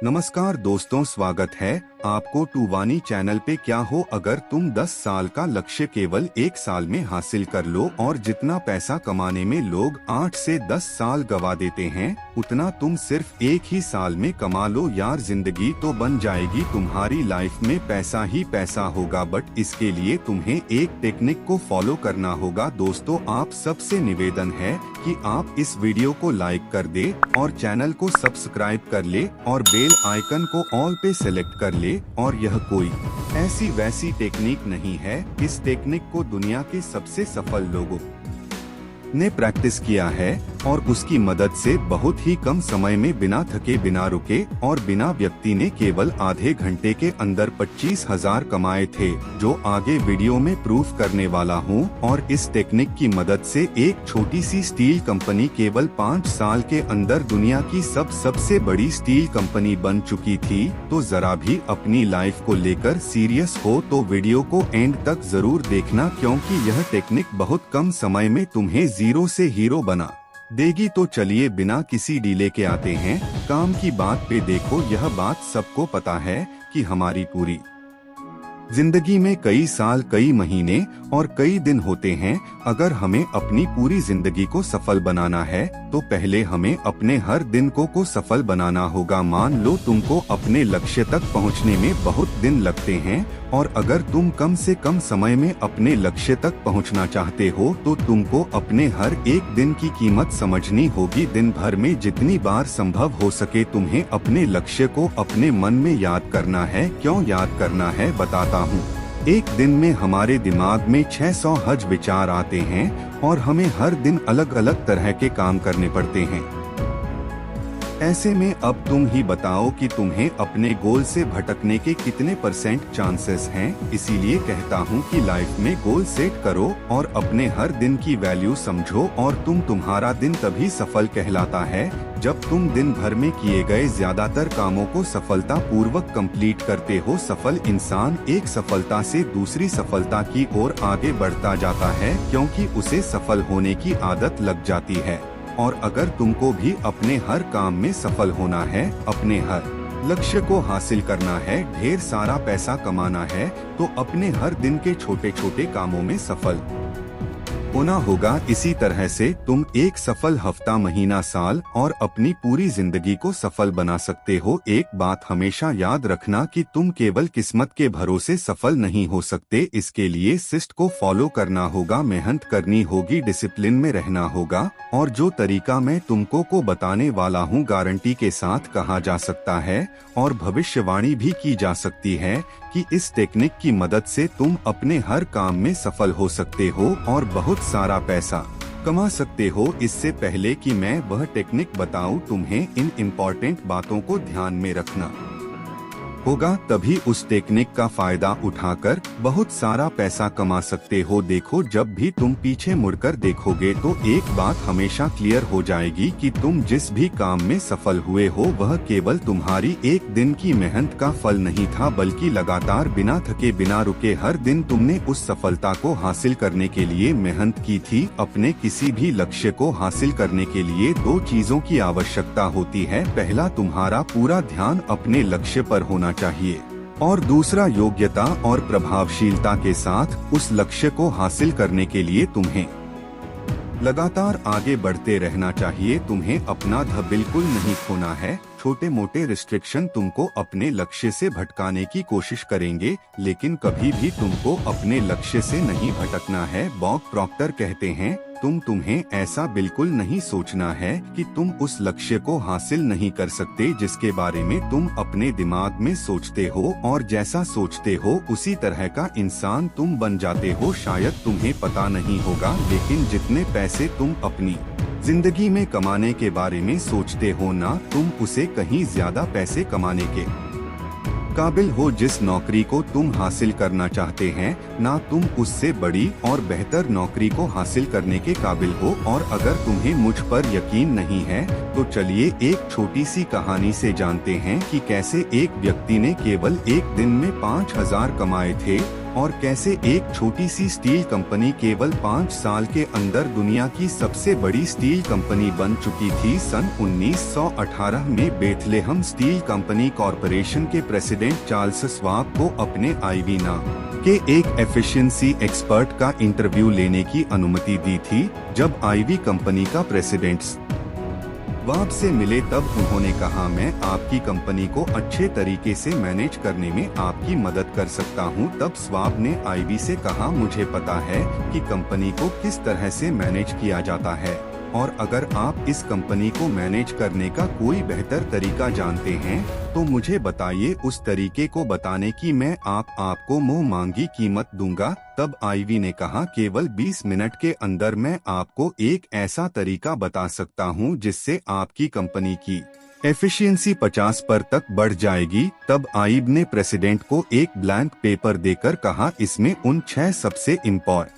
नमस्कार दोस्तों, स्वागत है आपको टूवानी चैनल पे। क्या हो अगर तुम 10 साल का लक्ष्य केवल 1 साल में हासिल कर लो और जितना पैसा कमाने में लोग 8 से 10 साल गवा देते हैं उतना तुम सिर्फ 1 ही साल में कमा लो यार, जिंदगी तो बन जाएगी तुम्हारी। लाइफ में पैसा ही पैसा होगा, बट इसके लिए तुम्हें एक टेक्निक को फॉलो करना होगा। दोस्तों, आप सबसे निवेदन है कि आप इस वीडियो को लाइक कर दे और चैनल को सब्सक्राइब कर ले और बेल आइकन को ऑल पे सेलेक्ट कर ले। और यह कोई ऐसी वैसी टेक्निक नहीं है, इस टेक्निक को दुनिया के सबसे सफल लोगों ने प्रैक्टिस किया है और उसकी मदद से बहुत ही कम समय में बिना थके, बिना रुके और बिना व्यक्ति ने केवल आधे घंटे के अंदर 25,000 कमाए थे, जो आगे वीडियो में प्रूफ करने वाला हूं। और इस टेक्निक की मदद से एक छोटी सी स्टील कंपनी केवल 5 साल के अंदर दुनिया की सबसे बड़ी स्टील कंपनी बन चुकी थी। तो जरा भी अपनी लाइफ को लेकर सीरियस हो तो वीडियो को एंड तक जरूर देखना, क्योंकि यह टेक्निक बहुत कम समय में तुम्हें जीरो से हीरो बना देगी। तो चलिए बिना किसी डीले के आते हैं काम की बात पे। देखो, यह बात सबको पता है कि हमारी पूरी जिंदगी में कई साल, कई महीने और कई दिन होते हैं। अगर हमें अपनी पूरी जिंदगी को सफल बनाना है तो पहले हमें अपने हर दिन को सफल बनाना होगा। मान लो तुमको अपने लक्ष्य तक पहुंचने में बहुत दिन लगते हैं और अगर तुम कम से कम समय में अपने लक्ष्य तक पहुंचना चाहते हो तो तुमको अपने हर एक दिन की कीमत समझनी होगी। दिन भर में जितनी बार संभव हो सके तुम्हें अपने लक्ष्य को अपने मन में याद करना है। क्यों याद करना है बताता हूँ। एक दिन में हमारे दिमाग में 600 हज विचार आते हैं और हमें हर दिन अलग अलग तरह के काम करने पड़ते हैं। ऐसे में अब तुम ही बताओ कि तुम्हें अपने गोल से भटकने के कितने % चांसेस हैं। इसीलिए कहता हूँ कि लाइफ में गोल सेट करो और अपने हर दिन की वैल्यू समझो और तुम्हारा दिन तभी सफल कहलाता है जब तुम दिन भर में किए गए ज्यादातर कामों को सफलता पूर्वक कंप्लीट करते हो। सफल इंसान एक सफलता से दूसरी सफलता की ओर आगे बढ़ता जाता है, क्योंकि उसे सफल होने की आदत लग जाती है। और अगर तुमको भी अपने हर काम में सफल होना है, अपने हर लक्ष्य को हासिल करना है, ढेर सारा पैसा कमाना है, तो अपने हर दिन के छोटे छोटे कामों में सफल होना होगा। इसी तरह से तुम एक सफल हफ्ता, महीना, साल और अपनी पूरी जिंदगी को सफल बना सकते हो। एक बात हमेशा याद रखना कि तुम केवल किस्मत के भरोसे सफल नहीं हो सकते। इसके लिए सिस्ट को फॉलो करना होगा, मेहनत करनी होगी, डिसिप्लिन में रहना होगा। और जो तरीका मैं तुमको को बताने वाला हूँ गारंटी के साथ कहा जा सकता है और भविष्यवाणी भी की जा सकती है कि इस टेक्निक की मदद से तुम अपने हर काम में सफल हो सकते हो और बहुत सारा पैसा कमा सकते हो। इससे पहले कि मैं वह टेक्निक बताऊं, तुम्हें इन इम्पोर्टेंट बातों को ध्यान में रखना होगा, तभी उस टेक्निक का फायदा उठाकर बहुत सारा पैसा कमा सकते हो। देखो, जब भी तुम पीछे मुड़कर देखोगे तो एक बात हमेशा क्लियर हो जाएगी कि तुम जिस भी काम में सफल हुए हो वह केवल तुम्हारी एक दिन की मेहनत का फल नहीं था, बल्कि लगातार बिना थके, बिना रुके हर दिन तुमने उस सफलता को हासिल करने के लिए मेहनत की थी। अपने किसी भी लक्ष्य को हासिल करने के लिए 2 चीजों की आवश्यकता होती है। पहला, तुम्हारा पूरा ध्यान अपने लक्ष्य पर होना चाहिए और दूसरा, योग्यता और प्रभावशीलता के साथ उस लक्ष्य को हासिल करने के लिए तुम्हें लगातार आगे बढ़ते रहना चाहिए। तुम्हें अपना बिल्कुल नहीं खोना है। छोटे मोटे रिस्ट्रिक्शन तुमको अपने लक्ष्य से भटकाने की कोशिश करेंगे, लेकिन कभी भी तुमको अपने लक्ष्य से नहीं भटकना है। बॉब प्रॉक्टर कहते हैं, तुम्हें ऐसा बिल्कुल नहीं सोचना है कि तुम उस लक्ष्य को हासिल नहीं कर सकते जिसके बारे में तुम अपने दिमाग में सोचते हो, और जैसा सोचते हो उसी तरह का इंसान तुम बन जाते हो। शायद तुम्हें पता नहीं होगा, लेकिन जितने पैसे तुम अपनी जिंदगी में कमाने के बारे में सोचते हो ना, तुम उसे कहीं ज्यादा पैसे कमाने के काबिल हो। जिस नौकरी को तुम हासिल करना चाहते हैं ना, तुम उससे बड़ी और बेहतर नौकरी को हासिल करने के काबिल हो। और अगर तुम्हें मुझ पर यकीन नहीं है तो चलिए एक छोटी सी कहानी से जानते हैं कि कैसे एक व्यक्ति ने केवल एक दिन में 5,000 कमाए थे और कैसे एक छोटी सी स्टील कंपनी केवल 5 साल के अंदर दुनिया की सबसे बड़ी स्टील कंपनी बन चुकी थी। सन 1918 में बेथलेहम स्टील कंपनी कॉरपोरेशन के प्रेसिडेंट चार्ल्स स्वाब को अपने आईवी नाम के एक एफिशिएंसी एक्सपर्ट का इंटरव्यू लेने की अनुमति दी थी। जब आईवी कंपनी का प्रेसिडेंट स्वाब से मिले तब उन्होंने कहा, मैं आपकी कंपनी को अच्छे तरीके से मैनेज करने में आपकी मदद कर सकता हूं। तब स्वाब ने आईवी से कहा, मुझे पता है कि कंपनी को किस तरह से मैनेज किया जाता है, और अगर आप इस कंपनी को मैनेज करने का कोई बेहतर तरीका जानते हैं तो मुझे बताइए। उस तरीके को बताने की मैं आपको मुंह मांगी कीमत दूंगा। तब आईवी ने कहा, केवल 20 मिनट के अंदर मैं आपको एक ऐसा तरीका बता सकता हूं जिससे आपकी कंपनी की एफिशिएंसी 50 पर तक बढ़ जाएगी। तब आईवी ने प्रेसिडेंट को एक ब्लैंक पेपर देकर कहा, इसमें उन 6 सबसे इम्पोर्टेंट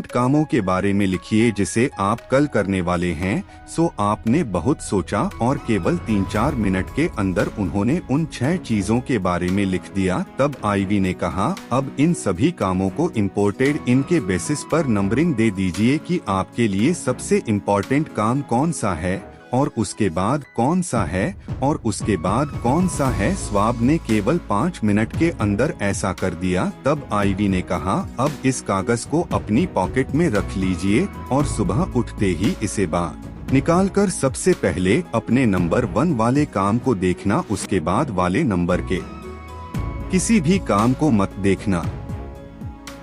कामों के बारे में लिखिए जिसे आप कल करने वाले हैं। सो आपने बहुत सोचा और केवल 3-4 मिनट के अंदर उन्होंने उन 6 चीजों के बारे में लिख दिया। तब आईवी ने कहा, अब इन सभी कामों को इम्पोर्टेड इनके बेसिस पर नंबरिंग दे दीजिए कि आपके लिए सबसे इम्पोर्टेंट काम कौन सा है और उसके बाद कौन सा है और उसके बाद कौन सा है। स्वाब ने केवल 5 मिनट के अंदर ऐसा कर दिया। तब आईवी ने कहा, अब इस कागज को अपनी पॉकेट में रख लीजिए और सुबह उठते ही इसे बाहर निकालकर सबसे पहले अपने नंबर 1 वाले काम को देखना, उसके बाद वाले नंबर के किसी भी काम को मत देखना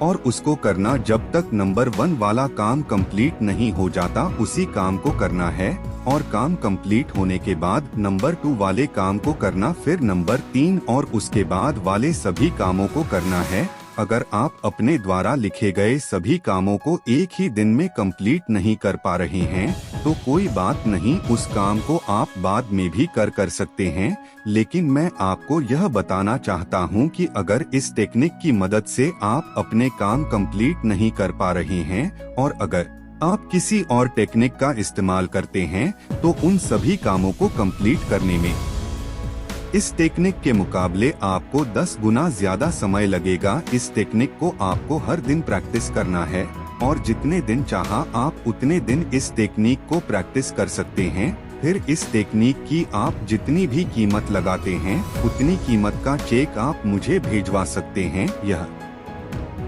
और उसको करना जब तक नंबर 1 वाला काम कंप्लीट नहीं हो जाता। उसी काम को करना है और काम कंप्लीट होने के बाद नंबर 2 वाले काम को करना, फिर नंबर 3 और उसके बाद वाले सभी कामों को करना है। अगर आप अपने द्वारा लिखे गए सभी कामों को एक ही दिन में कंप्लीट नहीं कर पा रहे हैं तो कोई बात नहीं, उस काम को आप बाद में भी कर सकते हैं। लेकिन मैं आपको यह बताना चाहता हूं कि अगर इस टेक्निक की मदद से आप अपने काम कंप्लीट नहीं कर पा रहे हैं और अगर आप किसी और टेक्निक का इस्तेमाल करते हैं तो उन सभी कामों को कंप्लीट करने में इस टेक्निक के मुकाबले आपको 10 गुना ज्यादा समय लगेगा। इस टेक्निक को आपको हर दिन प्रैक्टिस करना है और जितने दिन चाहा आप उतने दिन इस टेक्निक को प्रैक्टिस कर सकते हैं। फिर इस टेक्निक की आप जितनी भी कीमत लगाते हैं उतनी कीमत का चेक आप मुझे भेजवा सकते हैं। यह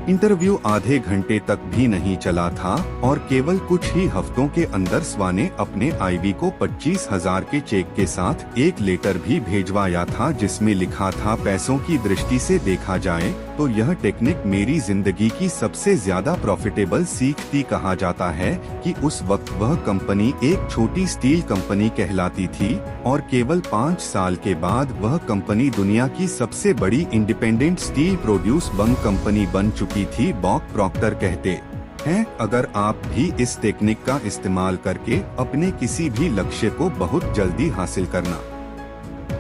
इंटरव्यू आधे घंटे तक भी नहीं चला था और केवल कुछ ही हफ्तों के अंदर स्वाब ने अपने आईवी को 25,000 के चेक के साथ एक लेटर भी भेजवाया था जिसमें लिखा था, पैसों की दृष्टि से देखा जाए तो यह टेक्निक मेरी जिंदगी की सबसे ज्यादा प्रॉफिटेबल सीख थी। कहा जाता है कि उस वक्त वह कंपनी एक छोटी स्टील कंपनी कहलाती थी और केवल 5 साल के बाद वह कंपनी दुनिया की सबसे बड़ी independent steel produce bunk company बन चुकी थी। बॉब प्रॉक्टर कहते हैं, अगर आप भी इस टेक्निक का इस्तेमाल करके अपने किसी भी लक्ष्य को बहुत जल्दी हासिल करना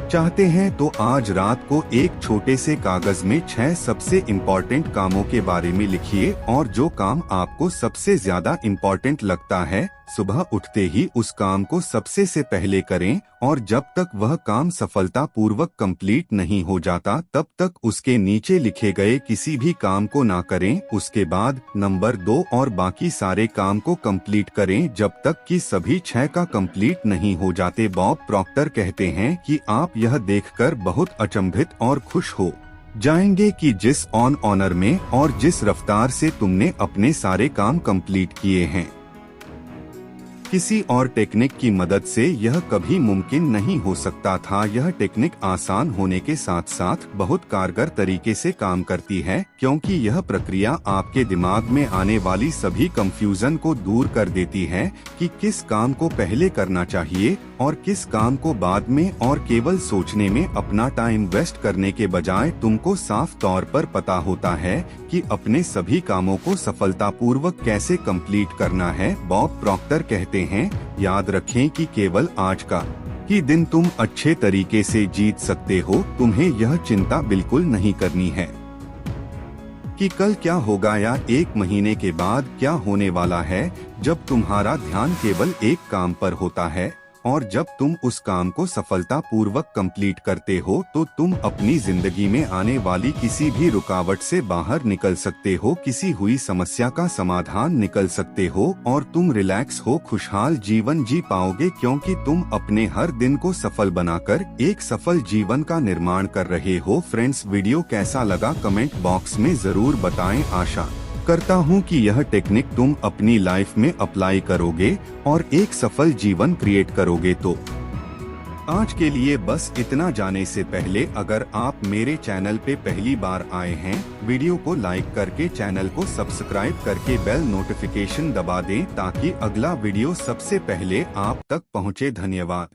चाहते हैं तो आज रात को एक छोटे से कागज में 6 सबसे इम्पोर्टेंट कामों के बारे में लिखिए और जो काम आपको सबसे ज्यादा इम्पोर्टेंट लगता है सुबह उठते ही उस काम को सबसे से पहले करें और जब तक वह काम सफलता पूर्वक कंप्लीट नहीं हो जाता तब तक उसके नीचे लिखे गए किसी भी काम को ना करें। उसके बाद नंबर 2 और बाकी सारे काम को कंप्लीट करें जब तक कि सभी 6 का कंप्लीट नहीं हो जाते। बॉब प्रॉक्टर कहते हैं कि आप यह देखकर बहुत अचंभित और खुश हो जाएंगे कि जिस ऑनर में और जिस रफ्तार से तुमने अपने सारे काम कंप्लीट किए हैं किसी और टेक्निक की मदद से यह कभी मुमकिन नहीं हो सकता था। यह टेक्निक आसान होने के साथ साथ बहुत कारगर तरीके से काम करती है क्योंकि यह प्रक्रिया आपके दिमाग में आने वाली सभी कंफ्यूजन को दूर कर देती है कि किस काम को पहले करना चाहिए और किस काम को बाद में, और केवल सोचने में अपना टाइम वेस्ट करने के बजाय तुमको साफ तौर पर पता होता है कि अपने सभी कामों को सफलतापूर्वक कैसे कंप्लीट करना है। बॉब प्रॉक्टर कहते हैं, याद रखें कि केवल आज का ही दिन तुम अच्छे तरीके से जीत सकते हो। तुम्हें यह चिंता बिल्कुल नहीं करनी है कि कल क्या होगा या 1 महीने के बाद क्या होने वाला है। जब तुम्हारा ध्यान केवल एक काम पर होता है और जब तुम उस काम को सफलतापूर्वक कंप्लीट करते हो तो तुम अपनी जिंदगी में आने वाली किसी भी रुकावट से बाहर निकल सकते हो, किसी हुई समस्या का समाधान निकल सकते हो और तुम रिलैक्स हो खुशहाल जीवन जी पाओगे, क्योंकि तुम अपने हर दिन को सफल बनाकर एक सफल जीवन का निर्माण कर रहे हो। फ्रेंड्स, वीडियो कैसा लगा कमेंट बॉक्स में जरूर बताएं। आशा करता हूं कि यह टेक्निक तुम अपनी लाइफ में अप्लाई करोगे और एक सफल जीवन क्रिएट करोगे। तो आज के लिए बस इतना। जाने से पहले अगर आप मेरे चैनल पे पहली बार आए हैं, वीडियो को लाइक करके चैनल को सब्सक्राइब करके बेल नोटिफिकेशन दबा दें ताकि अगला वीडियो सबसे पहले आप तक पहुंचे। धन्यवाद।